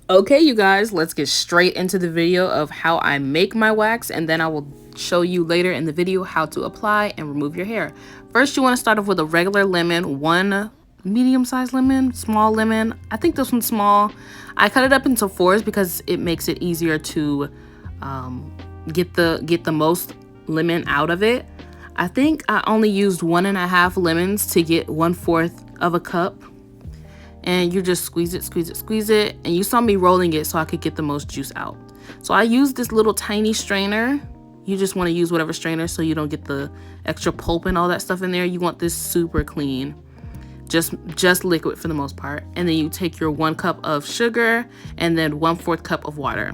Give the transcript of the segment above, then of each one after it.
Okay, you guys, let's get straight into the video of how I make my wax, and then I will show you later in the video how to apply and remove your hair. First, you want to start off with a regular lemon, one medium-sized lemon, small lemon. I think this one's small. I cut it up into fours because it makes it easier to get the most lemon out of it. I think I only used 1.5 lemons to get 1/4 of a cup. And you just squeeze it, and you saw me rolling it so I could get the most juice out. So I used this little tiny strainer. You just want to use whatever strainer so you don't get the extra pulp and all that stuff in there. You want this super clean, just liquid for the most part. And then you take your 1 cup of sugar and then 1/4 cup of water.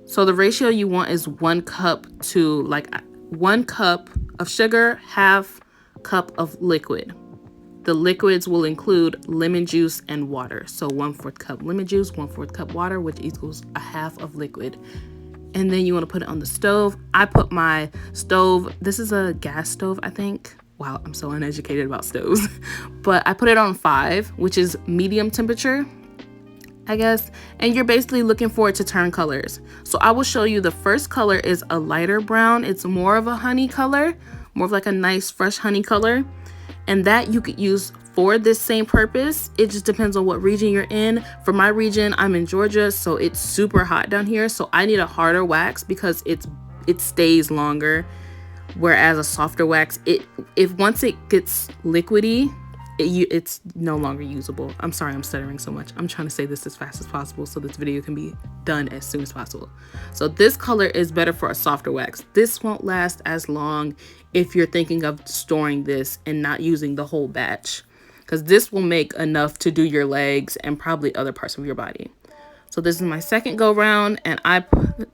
So the ratio you want is 1 cup to 1 cup of sugar, 1/2 cup of liquid. The liquids will include lemon juice and water. So 1/4 cup lemon juice, 1/4 cup water, which equals 1/2 of liquid. And then you want to put it on the stove. I put my stove, this is a gas stove, I think. Wow, I'm so uneducated about stoves. But I put it on 5, which is medium temperature, I guess. And you're basically looking for it to turn colors. So I will show you the first color is a lighter brown. It's more of a honey color, more of like a nice fresh honey color. And that you could use for this same purpose. It just depends on what region you're in. For my region, I'm in Georgia, so it's super hot down here. So I need a harder wax because it stays longer. Whereas a softer wax, if once it gets liquidy, it's no longer usable. I'm sorry I'm stuttering so much. I'm trying to say this as fast as possible so this video can be done as soon as possible. So this color is better for a softer wax. This won't last as long if you're thinking of storing this and not using the whole batch, because this will make enough to do your legs and probably other parts of your body. So this is my second go round, and I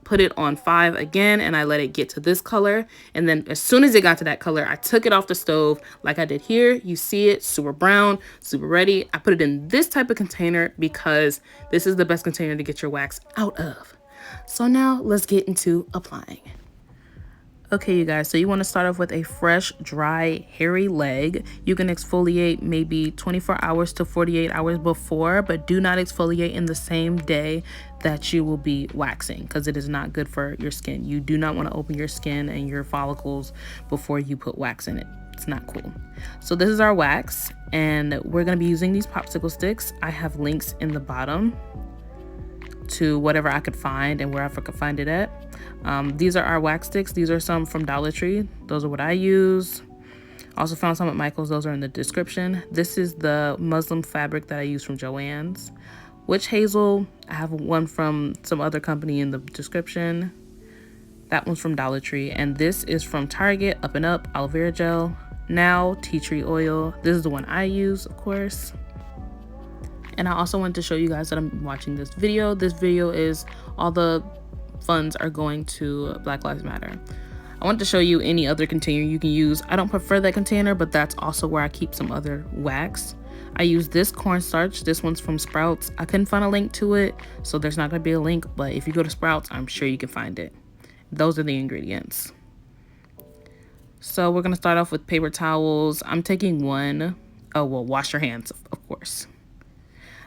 put it on 5 again, and I let it get to this color. And then as soon as it got to that color, I took it off the stove like I did here. You see it, super brown, super ready. I put it in this type of container because this is the best container to get your wax out of. So now let's get into applying. Okay, you guys, so you want to start off with a fresh, dry, hairy leg. You can exfoliate maybe 24 hours to 48 hours before, but do not exfoliate in the same day that you will be waxing because it is not good for your skin. You do not want to open your skin and your follicles before you put wax in it. It's not cool. So this is our wax, and we're going to be using these popsicle sticks. I have links in the bottom to whatever I could find and wherever I could find it at. These are our wax sticks. These are some from Dollar Tree. Those are what I use. Also found some at Micheals. Those are in the description. This is the muslin fabric that I use from Joann's. Witch hazel, I have one from some other company in the description. That one's from Dollar Tree. And this is from Target, Up and Up, aloe vera gel. Now, tea tree oil. This is the one I use, of course. And I also wanted to show you guys that I'm watching this video. This video is all the funds are going to Black Lives Matter. I want to show you any other container you can use. I don't prefer that container, but that's also where I keep some other wax. I use this cornstarch. This one's from Sprouts. I couldn't find a link to it, so there's not going to be a link, but if you go to Sprouts, I'm sure you can find it. Those are the ingredients. So we're going to start off with paper towels. I'm taking one. Oh, well, wash your hands, of course.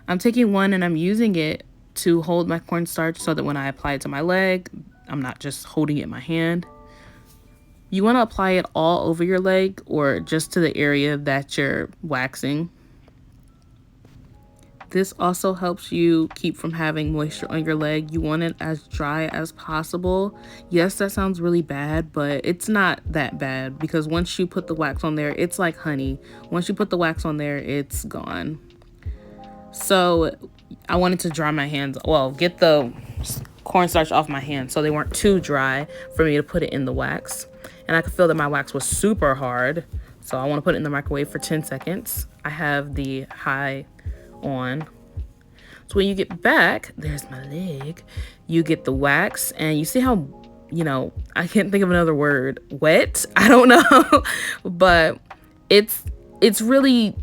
I'm taking one and I'm using it to hold my cornstarch so that when I apply it to my leg, I'm not just holding it in my hand. You want to apply it all over your leg or just to the area that you're waxing. This also helps you keep from having moisture on your leg. You want it as dry as possible. Yes, that sounds really bad, but it's not that bad because once you put the wax on there, it's like honey. Once you put the wax on there, it's gone. So I wanted to dry my hands, well, get the cornstarch off my hands so they weren't too dry for me to put it in the wax. And I could feel that my wax was super hard, so I want to put it in the microwave for 10 seconds. I have the high on. So when you get back, there's my leg, you get the wax, and you see how, you know, I can't think of another word, wet? I don't know, but it's really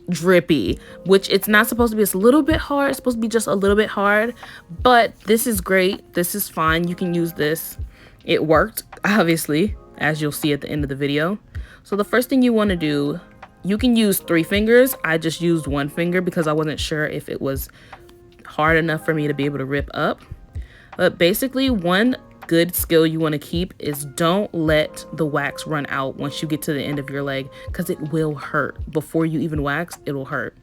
drippy, which it's not supposed to be. It's a little bit hard. It's supposed to be just a little bit hard, but this is great. This is fine. You can use this. It worked, obviously. as you'll see at the end of the video. So the first thing you want to do, you can use 3 fingers. I just used 1 finger because I wasn't sure if it was hard enough for me to be able to rip up. But basically, one good skill you want to keep is don't let the wax run out once you get to the end of your leg, because it will hurt. Before you even wax, it will hurt.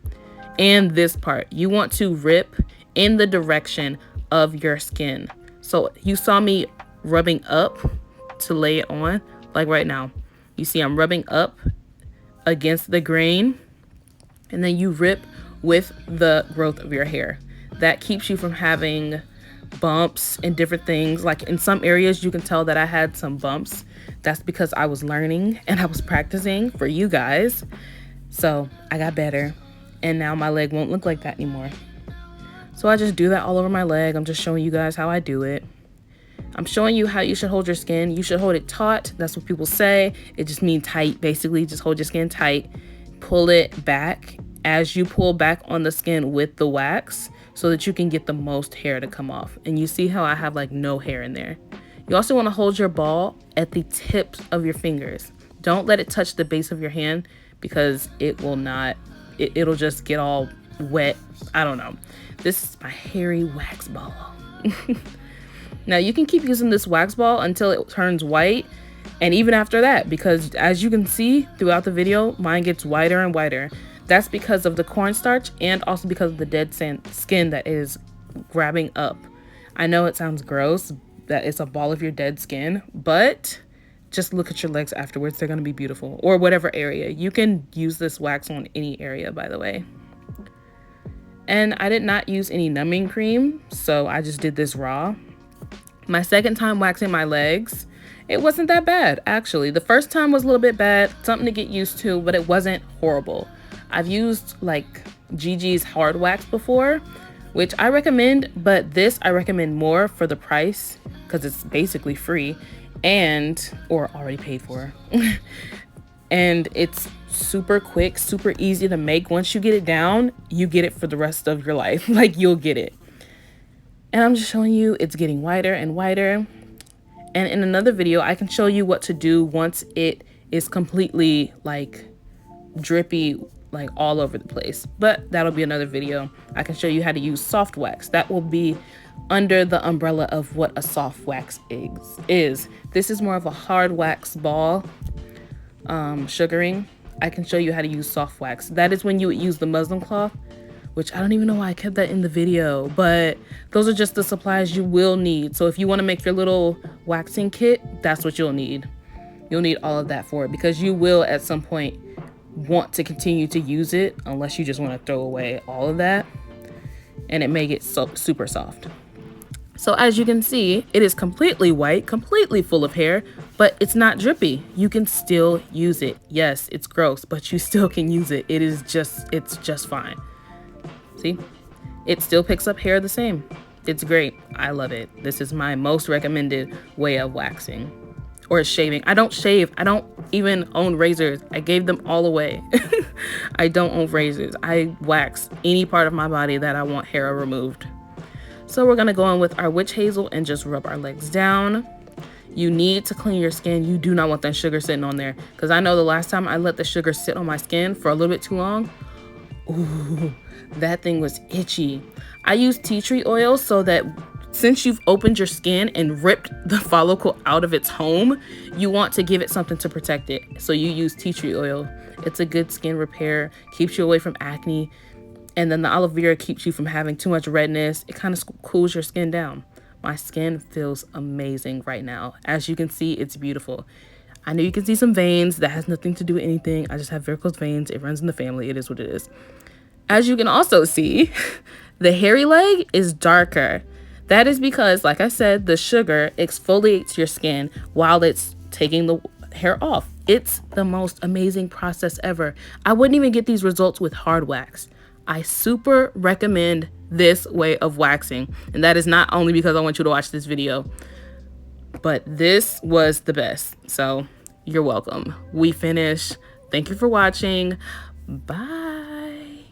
And this part, you want to rip in the direction of your skin. So you saw me rubbing up to lay it on, like right now. You see I'm rubbing up against the grain, and then you rip with the growth of your hair. That keeps you from having bumps and different things. Like in some areas you can tell that I had some bumps. That's because I was learning and I was practicing for you guys. So I got better, and now my leg won't look like that anymore. So I just do that all over my leg. I'm just showing you guys how I do it. I'm showing you how you should hold your skin. You should hold it taut. That's what people say. It just means tight. Basically, just hold your skin tight. Pull it back as you pull back on the skin with the wax so that you can get the most hair to come off. And you see how I have like no hair in there. You also want to hold your ball at the tips of your fingers. Don't let it touch the base of your hand, because it will not, it'll just get all wet. I don't know. This is my hairy wax ball. Now you can keep using this wax ball until it turns white, and even after that, because as you can see throughout the video, mine gets whiter and whiter. That's because of the cornstarch and also because of the dead skin that is grabbing up. I know it sounds gross that it's a ball of your dead skin, but just look at your legs afterwards. They're going to be beautiful. Or whatever area. You can use this wax on any area, by the way. And I did not use any numbing cream, so I just did this raw. My second time waxing my legs, it wasn't that bad, actually. The first time was a little bit bad, something to get used to, but it wasn't horrible. I've used like Gigi's hard wax before, which I recommend, but this I recommend more for the price, because it's basically free or already paid for. And it's super quick, super easy to make. Once you get it down, you get it for the rest of your life. Like, you'll get it. And I'm just showing you it's getting whiter and whiter. And in another video, I can show you what to do once it is completely like drippy, like all over the place. But that'll be another video. I can show you how to use soft wax. That will be under the umbrella of what a soft wax is. This is more of a hard wax ball, sugaring. I can show you how to use soft wax. That is when you would use the muslin cloth, which I don't even know why I kept that in the video, but those are just the supplies you will need. So if you want to make your little waxing kit, that's what you'll need. You'll need all of that for it, because you will at some point want to continue to use it, unless you just want to throw away all of that, and it may get super soft. So as you can see, it is completely white, completely full of hair, but it's not drippy. You can still use it. Yes, it's gross, but you still can use it. It's just fine. See, it still picks up hair the same. It's great. I love it. This is my most recommended way of waxing or shaving. I don't shave. I don't even own razors. I gave them all away. I don't own razors. I wax any part of my body that I want hair removed. So we're going to go in with our witch hazel and just rub our legs down. You need to clean your skin. You do not want that sugar sitting on there, because I know the last time I let the sugar sit on my skin for a little bit too long, ooh, that thing was itchy. I use tea tree oil so that since you've opened your skin and ripped the follicle out of its home, you want to give it something to protect it. So you use tea tree oil. It's a good skin repair, keeps you away from acne. And then the aloe vera keeps you from having too much redness. It kind of cools your skin down. My skin feels amazing right now. As you can see, it's beautiful. I know you can see some veins. That has nothing to do with anything. I just have varicose veins. It runs in the family. It is what it is. As you can also see, the hairy leg is darker. That is because, like I said, the sugar exfoliates your skin while it's taking the hair off. It's the most amazing process ever. I wouldn't even get these results with hard wax. I super recommend this way of waxing. And that is not only because I want you to watch this video, but this was the best. So you're welcome. We finished. Thank you for watching. Bye.